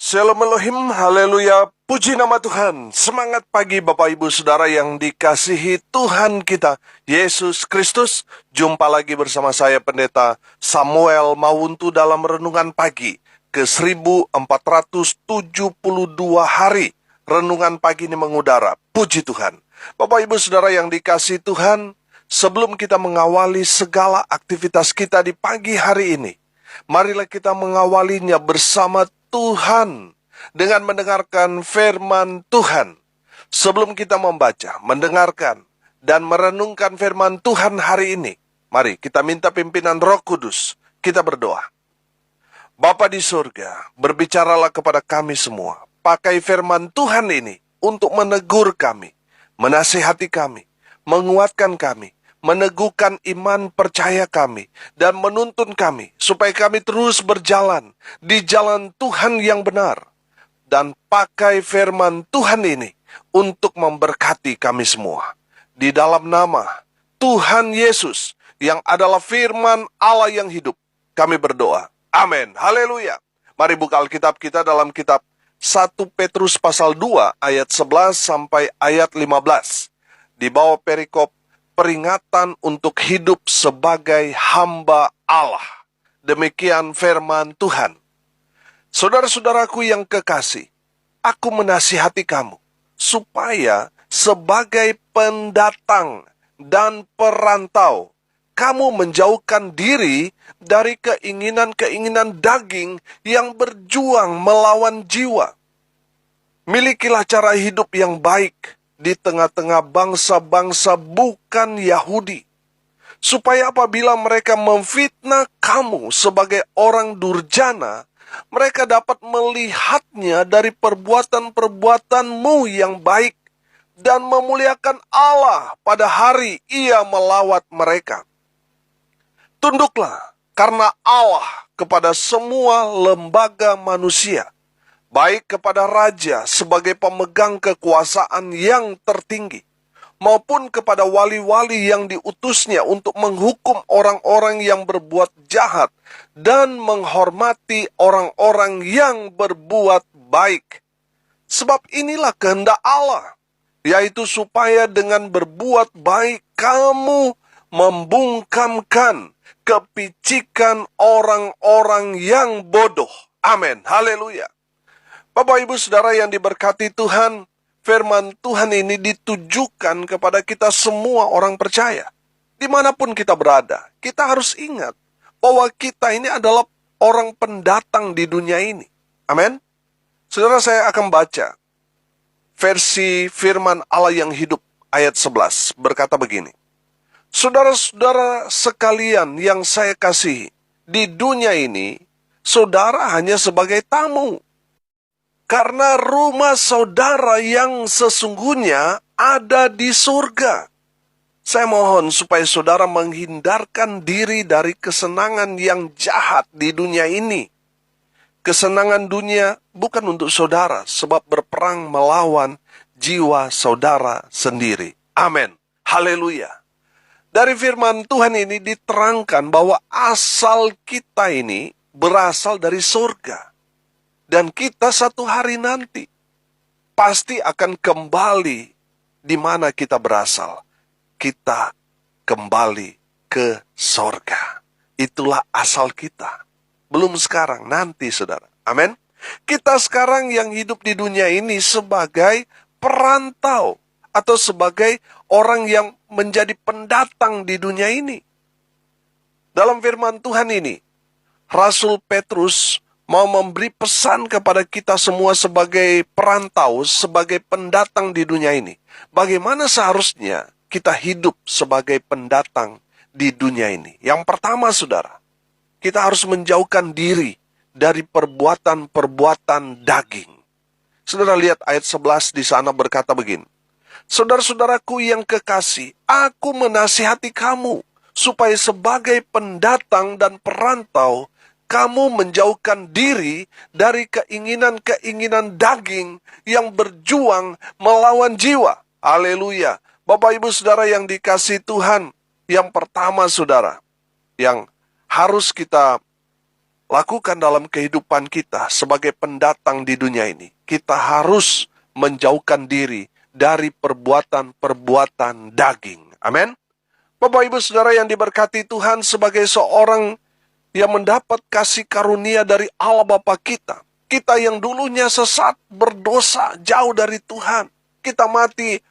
Shalom Elohim, haleluya, puji nama Tuhan. Semangat pagi Bapak Ibu Saudara yang dikasihi Tuhan kita, Yesus Kristus. Jumpa lagi bersama saya Pendeta Samuel Mawuntu dalam Renungan Pagi ke 1472 hari. Renungan pagi ini mengudara, puji Tuhan. Bapak Ibu Saudara yang dikasihi Tuhan, sebelum kita mengawali segala aktivitas kita di pagi hari ini, marilah kita mengawalinya bersama Tuhan dengan mendengarkan firman Tuhan. Sebelum kita membaca, mendengarkan, dan merenungkan firman Tuhan hari ini, mari kita minta pimpinan Roh Kudus. Kita berdoa. Bapa di surga, berbicaralah kepada kami semua. Pakai firman Tuhan ini untuk menegur kami, menasihati kami, menguatkan kami, meneguhkan iman percaya kami, dan menuntun kami, supaya kami terus berjalan di jalan Tuhan yang benar. Dan pakai firman Tuhan ini untuk memberkati kami semua. Di dalam nama Tuhan Yesus, yang adalah firman Allah yang hidup, kami berdoa. Amin. Haleluya. Mari buka Alkitab kita dalam kitab 1 Petrus pasal 2 ayat 11 sampai ayat 15. Di bawah perikop peringatan untuk hidup sebagai hamba Allah. Demikian firman Tuhan. Saudara-saudaraku yang kekasih, aku menasihati kamu, supaya sebagai pendatang dan perantau, kamu menjauhkan diri dari keinginan-keinginan daging yang berjuang melawan jiwa. Milikilah cara hidup yang baik di tengah-tengah bangsa-bangsa bukan Yahudi, supaya apabila mereka memfitnah kamu sebagai orang durjana, mereka dapat melihatnya dari perbuatan-perbuatanmu yang baik dan memuliakan Allah pada hari Ia melawat mereka. Tunduklah karena Allah kepada semua lembaga manusia, baik kepada raja sebagai pemegang kekuasaan yang tertinggi, maupun kepada wali-wali yang diutusnya untuk menghukum orang-orang yang berbuat jahat dan menghormati orang-orang yang berbuat baik. Sebab inilah kehendak Allah, yaitu supaya dengan berbuat baik kamu membungkamkan kepicikan orang-orang yang bodoh. Amin. Haleluya. Bapak Ibu Saudara yang diberkati Tuhan, firman Tuhan ini ditujukan kepada kita semua orang percaya. Dimanapun kita berada, kita harus ingat bahwa kita ini adalah orang pendatang di dunia ini. Amin. Saudara, saya akan baca versi firman Allah yang hidup ayat 11 berkata begini. Saudara-saudara sekalian yang saya kasihi, di dunia ini, saudara hanya sebagai tamu. Karena rumah saudara yang sesungguhnya ada di surga. Saya mohon supaya saudara menghindarkan diri dari kesenangan yang jahat di dunia ini. Kesenangan dunia bukan untuk saudara, sebab berperang melawan jiwa saudara sendiri. Amin. Haleluya. Dari firman Tuhan ini diterangkan bahwa asal kita ini berasal dari surga. Dan kita satu hari nanti pasti akan kembali di mana kita berasal. Kita kembali ke surga. Itulah asal kita. Belum sekarang, nanti saudara. Amin. Kita sekarang yang hidup di dunia ini sebagai perantau atau sebagai orang yang menjadi pendatang di dunia ini. Dalam firman Tuhan ini, Rasul Petrus mau memberi pesan kepada kita semua sebagai perantau, sebagai pendatang di dunia ini. Bagaimana seharusnya kita hidup sebagai pendatang di dunia ini? Yang pertama, saudara, kita harus menjauhkan diri dari perbuatan-perbuatan daging. Saudara lihat ayat 11 di sana berkata begini. Saudara-saudaraku yang kekasih, aku menasihati kamu, supaya sebagai pendatang dan perantau, kamu menjauhkan diri dari keinginan-keinginan daging yang berjuang melawan jiwa. Haleluya. Bapak Ibu Saudara yang dikasihi Tuhan, yang pertama saudara, yang harus kita lakukan dalam kehidupan kita sebagai pendatang di dunia ini. Kita harus menjauhkan diri dari perbuatan-perbuatan daging. Amin. Bapak Ibu Saudara yang diberkati Tuhan, sebagai seorang yang mendapat kasih karunia dari Allah Bapa kita, kita yang dulunya sesat, berdosa, jauh dari Tuhan, kita mati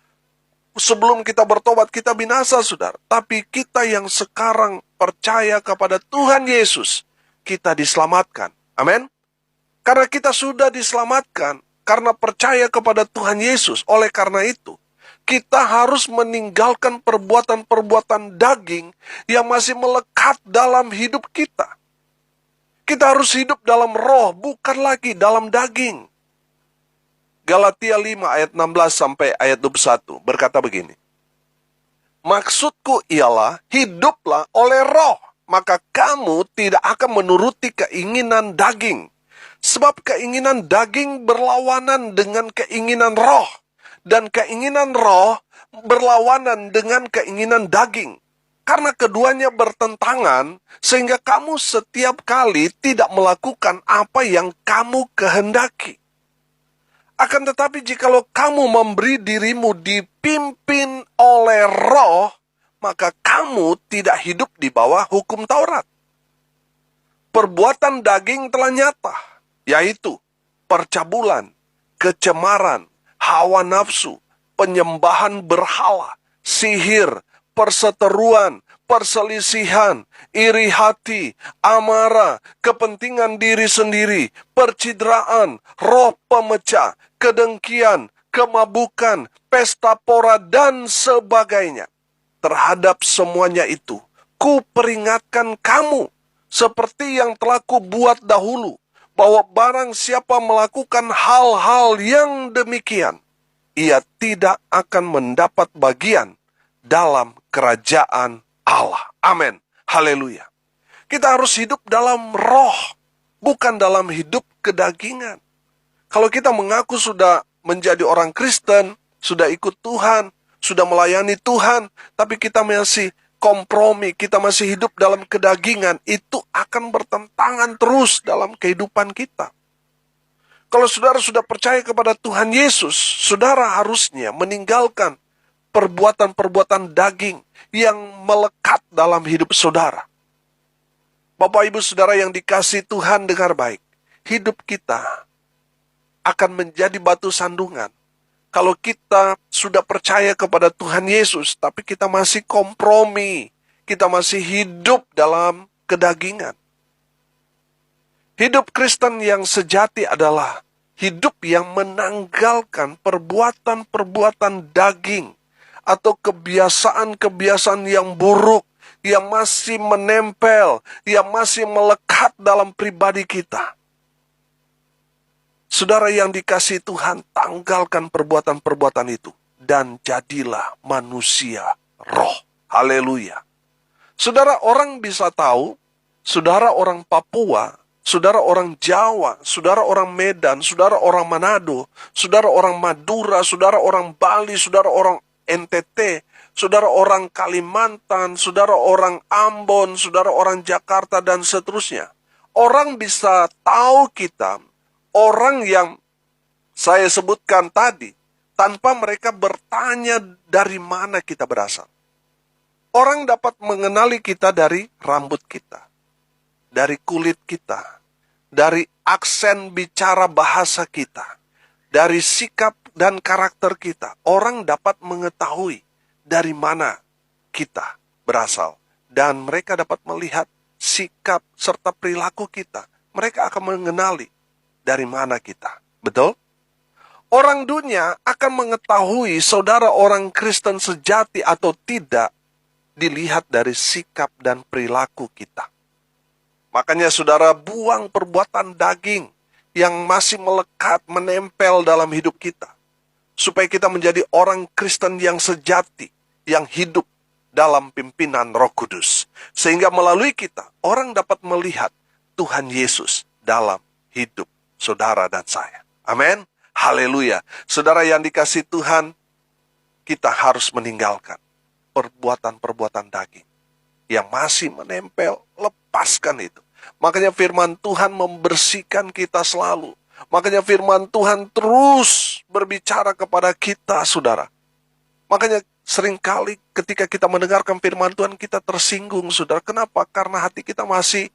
sebelum kita bertobat, kita binasa, saudara. Tapi kita yang sekarang percaya kepada Tuhan Yesus, kita diselamatkan. Amin. Karena kita sudah diselamatkan, karena percaya kepada Tuhan Yesus. Oleh karena itu, kita harus meninggalkan perbuatan-perbuatan daging yang masih melekat dalam hidup kita. Kita harus hidup dalam roh, bukan lagi dalam daging. Galatia 5 ayat 16 sampai ayat 21 berkata begini. Maksudku ialah, hiduplah oleh roh, maka kamu tidak akan menuruti keinginan daging. Sebab keinginan daging berlawanan dengan keinginan roh, dan keinginan roh berlawanan dengan keinginan daging. Karena keduanya bertentangan, sehingga kamu setiap kali tidak melakukan apa yang kamu kehendaki. Akan tetapi jikalau kamu memberi dirimu dipimpin oleh roh, maka kamu tidak hidup di bawah hukum Taurat. Perbuatan daging telah nyata, yaitu percabulan, kecemaran, hawa nafsu, penyembahan berhala, sihir, perseteruan, perselisihan, iri hati, amarah, kepentingan diri sendiri, percidraan, roh pemecah, kedengkian, kemabukan, pesta pora, dan sebagainya. Terhadap semuanya itu, ku peringatkan kamu, seperti yang telah ku buat dahulu, bahwa barang siapa melakukan hal-hal yang demikian, ia tidak akan mendapat bagian dalam kerajaan Allah. Amin. Haleluya. Kita harus hidup dalam roh, bukan dalam hidup kedagingan. Kalau kita mengaku sudah menjadi orang Kristen, sudah ikut Tuhan, sudah melayani Tuhan, tapi kita masih kompromi, kita masih hidup dalam kedagingan, itu akan bertentangan terus dalam kehidupan kita. Kalau saudara sudah percaya kepada Tuhan Yesus, saudara harusnya meninggalkan perbuatan-perbuatan daging yang melekat dalam hidup saudara. Bapak Ibu Saudara yang dikasihi Tuhan, dengar baik. Hidup kita akan menjadi batu sandungan kalau kita sudah percaya kepada Tuhan Yesus, tapi kita masih kompromi, kita masih hidup dalam kedagingan. Hidup Kristen yang sejati adalah hidup yang menanggalkan perbuatan-perbuatan daging atau kebiasaan-kebiasaan yang buruk, yang masih menempel, yang masih melekat dalam pribadi kita. Saudara yang dikasihi Tuhan, tanggalkan perbuatan-perbuatan itu, dan jadilah manusia roh. Haleluya. Saudara, orang bisa tahu, saudara orang Papua, saudara orang Jawa, saudara orang Medan, saudara orang Manado, saudara orang Madura, saudara orang Bali, saudara orang NTT, saudara orang Kalimantan, saudara orang Ambon, saudara orang Jakarta, dan seterusnya. Orang bisa tahu kita, orang yang saya sebutkan tadi, tanpa mereka bertanya dari mana kita berasal. Orang dapat mengenali kita dari rambut kita, dari kulit kita, dari aksen bicara bahasa kita, dari sikap dan karakter kita. Orang dapat mengetahui dari mana kita berasal. Dan mereka dapat melihat sikap serta perilaku kita. Mereka akan mengenali dari mana kita. Betul? Orang dunia akan mengetahui saudara orang Kristen sejati atau tidak dilihat dari sikap dan perilaku kita. Makanya saudara, buang perbuatan daging yang masih melekat, menempel dalam hidup kita. Supaya kita menjadi orang Kristen yang sejati, yang hidup dalam pimpinan Roh Kudus. Sehingga melalui kita, orang dapat melihat Tuhan Yesus dalam hidup saudara dan saya. Amin. Haleluya. Saudara yang dikasihi Tuhan, kita harus meninggalkan perbuatan-perbuatan daging yang masih menempel. Lepaskan itu. Makanya firman Tuhan membersihkan kita selalu. Makanya firman Tuhan terus berbicara kepada kita, saudara. Makanya seringkali ketika kita mendengarkan firman Tuhan, kita tersinggung, saudara. Kenapa? Karena hati kita masih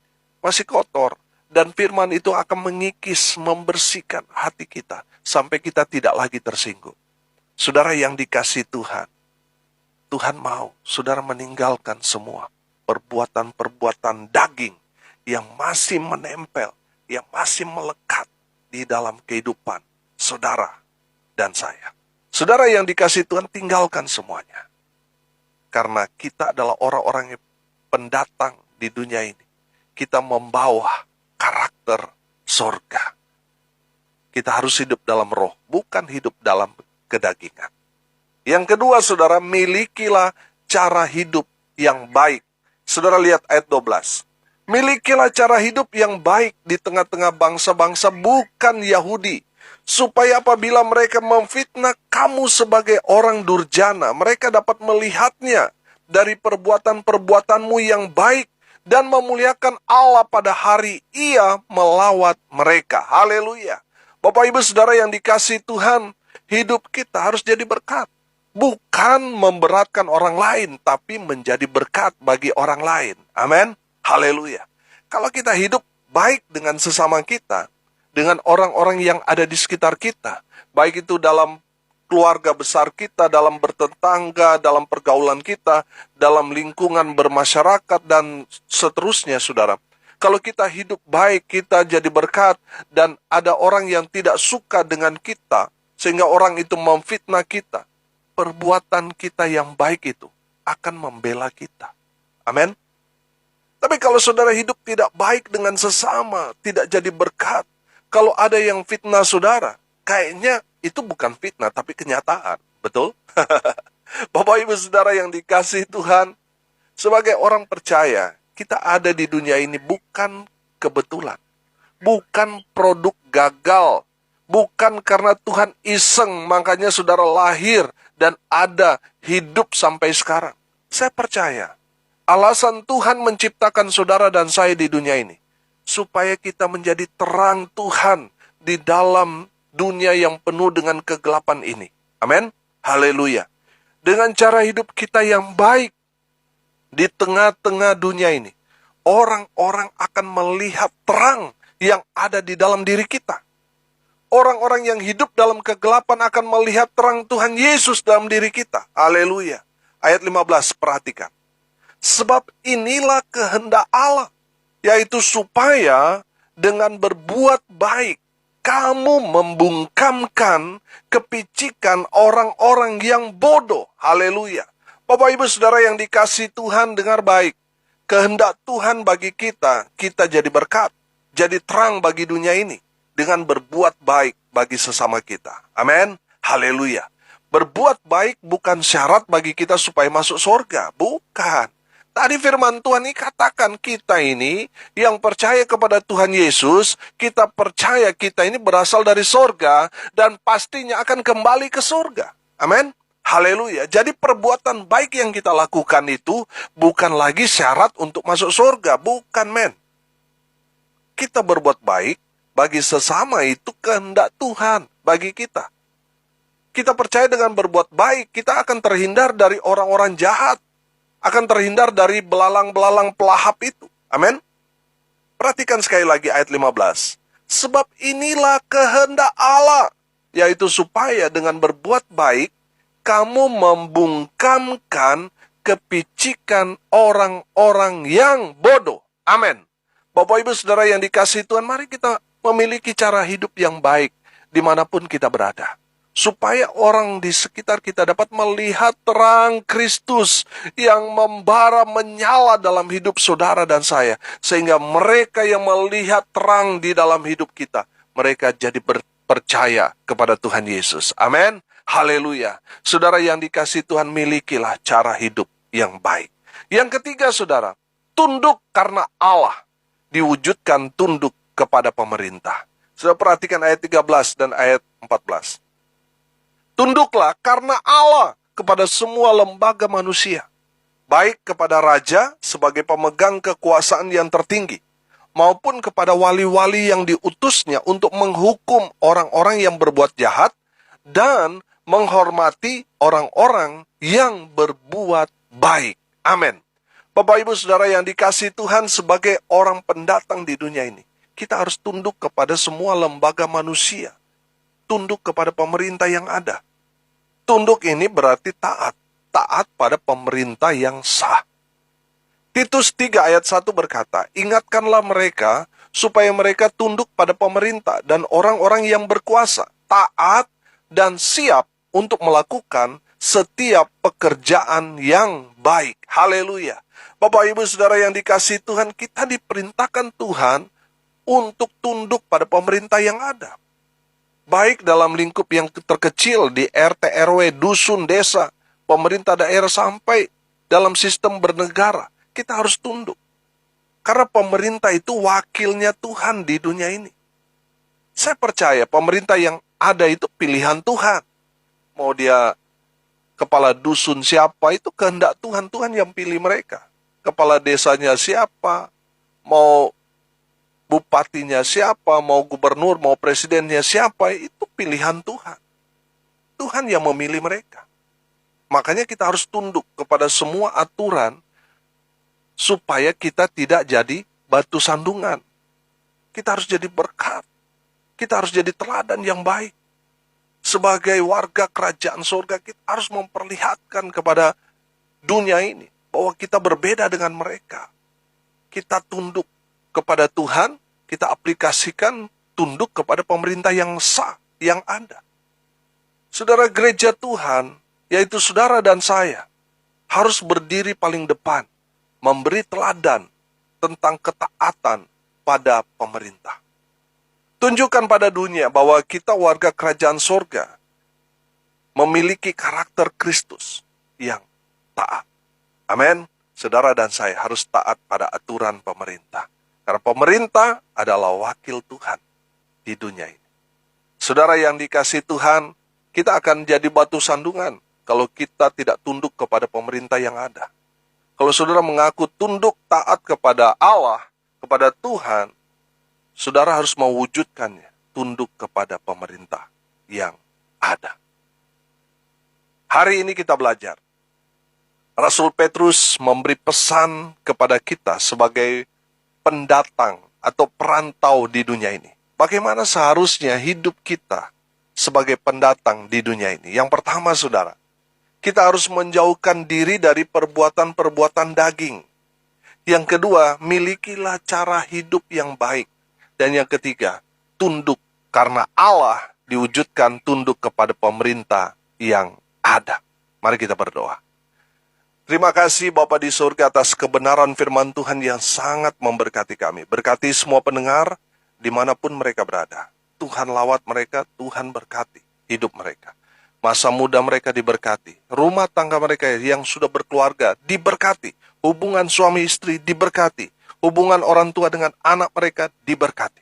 kotor. Dan firman itu akan mengikis, membersihkan hati kita. Sampai kita tidak lagi tersinggung. Saudara yang dikasihi Tuhan, Tuhan mau saudara meninggalkan semua perbuatan-perbuatan daging yang masih menempel, yang masih melekat di dalam kehidupan saudara dan saya. Saudara yang dikasihi Tuhan, tinggalkan semuanya. Karena kita adalah orang-orang yang pendatang di dunia ini. Kita membawa karakter sorga. Kita harus hidup dalam roh, bukan hidup dalam kedagingan. Yang kedua, saudara, milikilah cara hidup yang baik. Saudara lihat ayat 12. Milikilah cara hidup yang baik di tengah-tengah bangsa-bangsa bukan Yahudi, supaya apabila mereka memfitnah kamu sebagai orang durjana, mereka dapat melihatnya dari perbuatan-perbuatanmu yang baik dan memuliakan Allah pada hari Ia melawat mereka. Haleluya. Bapak Ibu Saudara yang dikasihi Tuhan, hidup kita harus jadi berkat. Bukan memberatkan orang lain, tapi menjadi berkat bagi orang lain. Amin. Haleluya. Kalau kita hidup baik dengan sesama kita, dengan orang-orang yang ada di sekitar kita, baik itu dalam keluarga besar kita, dalam bertetangga, dalam pergaulan kita, dalam lingkungan bermasyarakat, dan seterusnya, saudara. Kalau kita hidup baik, kita jadi berkat, dan ada orang yang tidak suka dengan kita, sehingga orang itu memfitnah kita, perbuatan kita yang baik itu akan membela kita. Amin. Tapi kalau saudara hidup tidak baik dengan sesama, tidak jadi berkat. Kalau ada yang fitnah saudara, kayaknya itu bukan fitnah, tapi kenyataan. Betul? Bapak Ibu Saudara yang dikasihi Tuhan, sebagai orang percaya, kita ada di dunia ini bukan kebetulan. Bukan produk gagal. Bukan karena Tuhan iseng, makanya saudara lahir dan ada hidup sampai sekarang. Saya percaya, alasan Tuhan menciptakan saudara dan saya di dunia ini, supaya kita menjadi terang Tuhan di dalam dunia yang penuh dengan kegelapan ini. Amin. Haleluya. Dengan cara hidup kita yang baik di tengah-tengah dunia ini, orang-orang akan melihat terang yang ada di dalam diri kita. Orang-orang yang hidup dalam kegelapan akan melihat terang Tuhan Yesus dalam diri kita. Haleluya. Ayat 15, perhatikan. Sebab inilah kehendak Allah, yaitu supaya dengan berbuat baik, kamu membungkamkan kepicikan orang-orang yang bodoh. Haleluya. Bapak Ibu Saudara yang dikasihi Tuhan, dengar baik. Kehendak Tuhan bagi kita, kita jadi berkat, jadi terang bagi dunia ini. Dengan berbuat baik bagi sesama kita. Amin. Haleluya. Berbuat baik bukan syarat bagi kita supaya masuk surga. Bukan. Tadi firman Tuhan ini katakan kita ini yang percaya kepada Tuhan Yesus, kita percaya kita ini berasal dari surga dan pastinya akan kembali ke surga. Amin. Haleluya. Jadi perbuatan baik yang kita lakukan itu bukan lagi syarat untuk masuk surga. Bukan, men. Kita berbuat baik bagi sesama itu kehendak Tuhan bagi kita. Kita percaya dengan berbuat baik, kita akan terhindar dari orang-orang jahat. Akan terhindar dari belalang-belalang pelahap itu. Amin. Perhatikan sekali lagi ayat 15. Sebab inilah kehendak Allah, yaitu supaya dengan berbuat baik, kamu membungkamkan kepicikan orang-orang yang bodoh. Amin. Bapak Ibu Saudara yang dikasihi Tuhan, mari kita memiliki cara hidup yang baik dimanapun kita berada. Supaya orang di sekitar kita dapat melihat terang Kristus yang membara menyala dalam hidup saudara dan saya. Sehingga mereka yang melihat terang di dalam hidup kita, mereka jadi percaya kepada Tuhan Yesus. Amin. Haleluya. Saudara yang dikasihi Tuhan, milikilah cara hidup yang baik. Yang ketiga, saudara, tunduk karena Allah diwujudkan tunduk kepada pemerintah. Sudah perhatikan ayat 13 dan ayat 14. Tunduklah karena Allah kepada semua lembaga manusia, baik kepada raja sebagai pemegang kekuasaan yang tertinggi, maupun kepada wali-wali yang diutusnya untuk menghukum orang-orang yang berbuat jahat dan menghormati orang-orang yang berbuat baik. Amin. Bapak, Ibu, Saudara yang dikasihi Tuhan, sebagai orang pendatang di dunia ini, kita harus tunduk kepada semua lembaga manusia. Tunduk kepada pemerintah yang ada. Tunduk ini berarti taat. Taat pada pemerintah yang sah. Titus 3 ayat 1 berkata, ingatkanlah mereka supaya mereka tunduk pada pemerintah dan orang-orang yang berkuasa, taat dan siap untuk melakukan setiap pekerjaan yang baik. Haleluya. Bapak, Ibu, Saudara yang dikasihi Tuhan, kita diperintahkan Tuhan untuk tunduk pada pemerintah yang ada. Baik dalam lingkup yang terkecil di RT, RW, dusun, desa, pemerintah daerah sampai dalam sistem bernegara, kita harus tunduk. Karena pemerintah itu wakilnya Tuhan di dunia ini. Saya percaya pemerintah yang ada itu pilihan Tuhan. Mau dia kepala dusun siapa, itu kehendak Tuhan. Tuhan yang pilih mereka. Kepala desanya siapa, mau bupatinya siapa, mau gubernur, mau presidennya siapa, itu pilihan Tuhan. Tuhan yang memilih mereka. Makanya kita harus tunduk kepada semua aturan supaya kita tidak jadi batu sandungan. Kita harus jadi berkat. Kita harus jadi teladan yang baik. Sebagai warga kerajaan surga, kita harus memperlihatkan kepada dunia ini bahwa kita berbeda dengan mereka. Kita tunduk kepada Tuhan, kita aplikasikan tunduk kepada pemerintah yang sah, yang ada. Saudara, gereja Tuhan, yaitu saudara dan saya, harus berdiri paling depan, memberi teladan tentang ketaatan pada pemerintah. Tunjukkan pada dunia bahwa kita warga kerajaan surga memiliki karakter Kristus yang taat. Amin. Saudara dan saya harus taat pada aturan pemerintah. Karena pemerintah adalah wakil Tuhan di dunia ini. Saudara yang dikasihi Tuhan, kita akan jadi batu sandungan kalau kita tidak tunduk kepada pemerintah yang ada. Kalau saudara mengaku tunduk taat kepada Allah, kepada Tuhan, saudara harus mewujudkannya, tunduk kepada pemerintah yang ada. Hari ini kita belajar. Rasul Petrus memberi pesan kepada kita sebagai pendatang atau perantau di dunia ini. Bagaimana seharusnya hidup kita sebagai pendatang di dunia ini? Yang pertama, saudara, kita harus menjauhkan diri dari perbuatan-perbuatan daging. Yang kedua, milikilah cara hidup yang baik. Dan yang ketiga, tunduk karena Allah diwujudkan tunduk kepada pemerintah yang ada. Mari kita berdoa. Terima kasih Bapa di surga atas kebenaran firman Tuhan yang sangat memberkati kami. Berkati semua pendengar dimanapun mereka berada. Tuhan lawat mereka, Tuhan berkati hidup mereka. Masa muda mereka diberkati. Rumah tangga mereka yang sudah berkeluarga diberkati. Hubungan suami istri diberkati. Hubungan orang tua dengan anak mereka diberkati.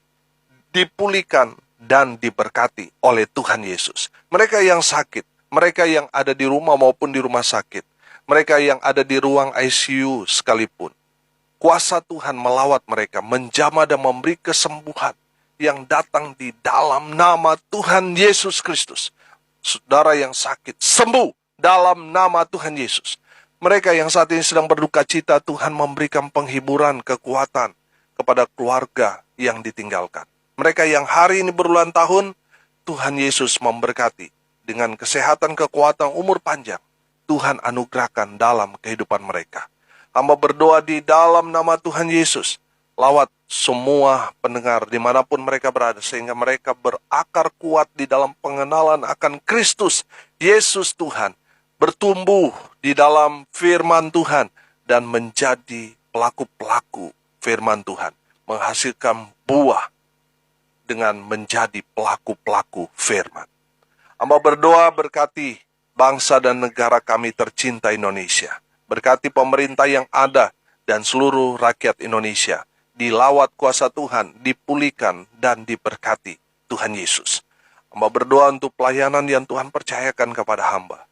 Dipulihkan dan diberkati oleh Tuhan Yesus. Mereka yang sakit, mereka yang ada di rumah maupun di rumah sakit, mereka yang ada di ruang ICU sekalipun, kuasa Tuhan melawat mereka, menjamah dan memberi kesembuhan yang datang di dalam nama Tuhan Yesus Kristus. Saudara yang sakit, sembuh dalam nama Tuhan Yesus. Mereka yang saat ini sedang berduka cita, Tuhan memberikan penghiburan, kekuatan kepada keluarga yang ditinggalkan. Mereka yang hari ini berulang tahun, Tuhan Yesus memberkati dengan kesehatan, kekuatan, umur panjang. Tuhan anugerahkan dalam kehidupan mereka. Hamba berdoa di dalam nama Tuhan Yesus. Lawat semua pendengar dimanapun mereka berada, sehingga mereka berakar kuat di dalam pengenalan akan Kristus, Yesus Tuhan. Bertumbuh di dalam firman Tuhan dan menjadi pelaku-pelaku firman Tuhan. Menghasilkan buah dengan menjadi pelaku-pelaku firman. Hamba berdoa berkati bangsa dan negara kami tercinta Indonesia. Berkati pemerintah yang ada dan seluruh rakyat Indonesia. Dilawat kuasa Tuhan, dipulihkan dan diberkati Tuhan Yesus. Hamba berdoa untuk pelayanan yang Tuhan percayakan kepada hamba.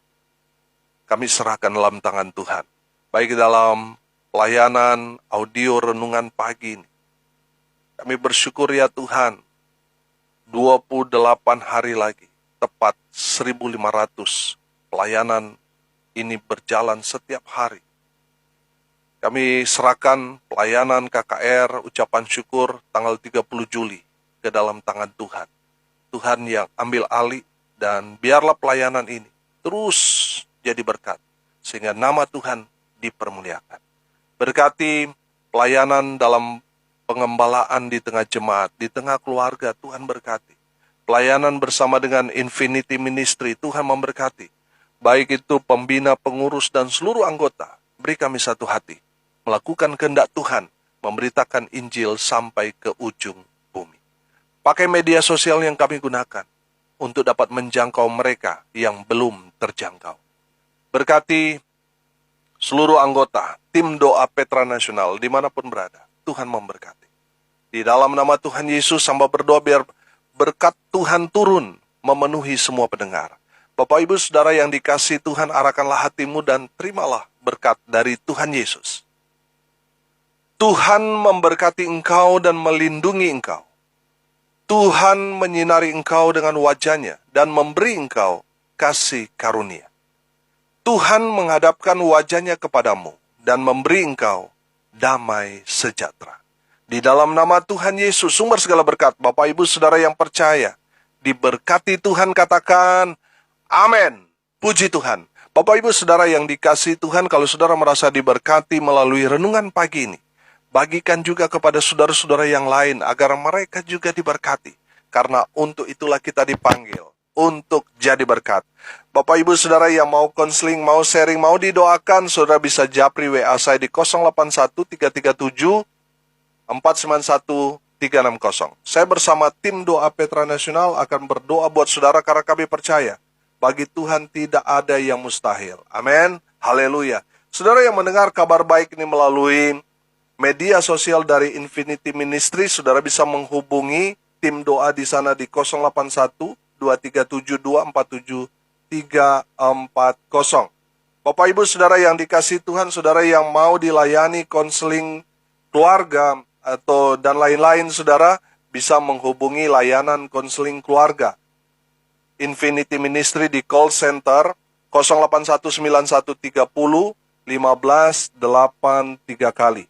Kami serahkan dalam tangan Tuhan. Baik dalam pelayanan audio renungan pagi ini, Kami bersyukur ya Tuhan, 28 hari lagi, tepat 1.500 pelayanan ini berjalan setiap hari. Kami serahkan pelayanan KKR ucapan syukur tanggal 30 Juli ke dalam tangan Tuhan. Tuhan yang ambil alih, dan biarlah pelayanan ini terus jadi berkat, sehingga nama Tuhan dipermuliakan. Berkati pelayanan dalam pengembalaan di tengah jemaat, di tengah keluarga, Tuhan berkati. Pelayanan bersama dengan Infinity Ministry, Tuhan memberkati. Baik itu pembina, pengurus, dan seluruh anggota, beri kami satu hati, melakukan kehendak Tuhan, memberitakan Injil sampai ke ujung bumi. Pakai media sosial yang kami gunakan untuk dapat menjangkau mereka yang belum terjangkau. Berkati seluruh anggota tim doa Petra Nasional dimanapun berada, Tuhan memberkati. Di dalam nama Tuhan Yesus, hamba berdoa biar berkat Tuhan turun memenuhi semua pendengar. Bapak Ibu Saudara yang dikasihi Tuhan, arahkanlah hatimu dan terimalah berkat dari Tuhan Yesus. Tuhan memberkati engkau dan melindungi engkau. Tuhan menyinari engkau dengan wajah-Nya dan memberi engkau kasih karunia. Tuhan menghadapkan wajah-Nya kepadamu dan memberi engkau damai sejahtera. Di dalam nama Tuhan Yesus, sumber segala berkat, Bapak Ibu Saudara yang percaya, diberkati Tuhan, katakan amin. Puji Tuhan. Bapak Ibu Saudara yang dikasihi Tuhan, kalau saudara merasa diberkati melalui renungan pagi ini, bagikan juga kepada saudara-saudara yang lain agar mereka juga diberkati. Karena untuk itulah kita dipanggil, untuk jadi berkat. Bapak Ibu Saudara yang mau konseling, mau sharing, mau didoakan, saudara bisa japri WA saya di 081 337 491 360. Saya bersama tim doa Petra Nasional akan berdoa buat saudara karena kami percaya, bagi Tuhan tidak ada yang mustahil. Amin. Haleluya. Saudara yang mendengar kabar baik ini melalui media sosial dari Infinity Ministry, saudara bisa menghubungi tim doa di sana di 081 237 247 340. Bapak Ibu Saudara yang dikasihi Tuhan, saudara yang mau dilayani konseling keluarga atau dan lain-lain, saudara bisa menghubungi layanan konseling keluarga Infinity Ministry di call center 08191305 1583 kali.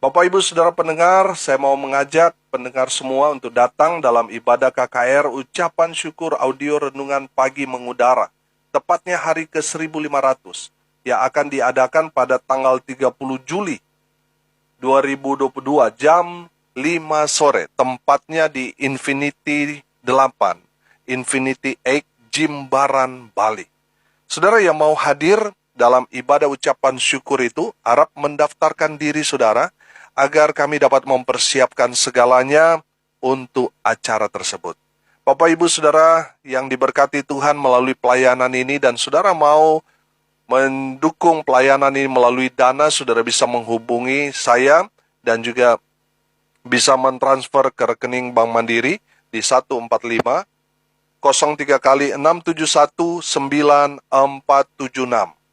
Bapak Ibu Saudara pendengar, saya mau mengajak pendengar semua untuk datang dalam ibadah KKR ucapan syukur audio renungan pagi mengudara, tepatnya hari ke-1500, yang akan diadakan pada tanggal 30 Juli 2022 jam 5 sore, tempatnya di Infinity 8, Infinity 8, Jimbaran, Bali. Saudara yang mau hadir dalam ibadah ucapan syukur itu, harap mendaftarkan diri saudara, agar kami dapat mempersiapkan segalanya untuk acara tersebut. Bapak Ibu Saudara yang diberkati Tuhan melalui pelayanan ini, dan saudara mau mendukung pelayanan ini melalui dana, saudara bisa menghubungi saya dan juga bisa mentransfer ke rekening Bank Mandiri di 145 03 kali 671 9476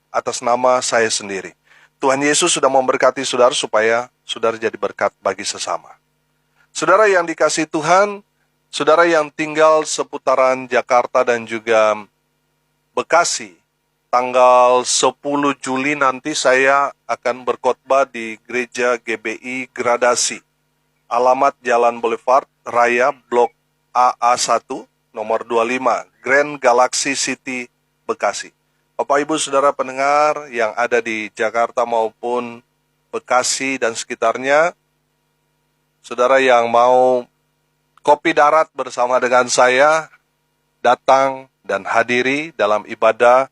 atas nama saya sendiri. Tuhan Yesus sudah memberkati saudara supaya saudara jadi berkat bagi sesama. Saudara yang dikasihi Tuhan, saudara yang tinggal seputaran Jakarta dan juga Bekasi, tanggal 10 Juli nanti saya akan berkhotbah di Gereja GBI Gradasi. Alamat Jalan Boulevard Raya Blok AA1 nomor 25, Grand Galaxy City, Bekasi. Bapak Ibu Saudara pendengar yang ada di Jakarta maupun Bekasi dan sekitarnya, saudara yang mau kopi darat bersama dengan saya, datang dan hadiri dalam ibadah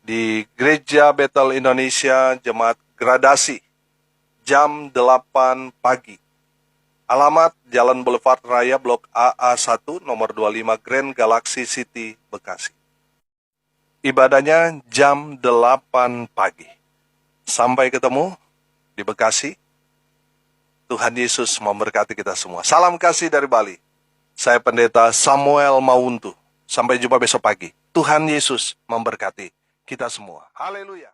di Gereja Bethel Indonesia Jemaat Gradasi, jam 8 pagi. Alamat Jalan Boulevard Raya Blok AA1 nomor 25, Grand Galaxy City, Bekasi. Ibadahnya jam 8 pagi. Sampai ketemu di Bekasi. Tuhan Yesus memberkati kita semua. Salam kasih dari Bali. Saya Pendeta Samuel Mauntu. Sampai jumpa besok pagi. Tuhan Yesus memberkati kita semua. Haleluya.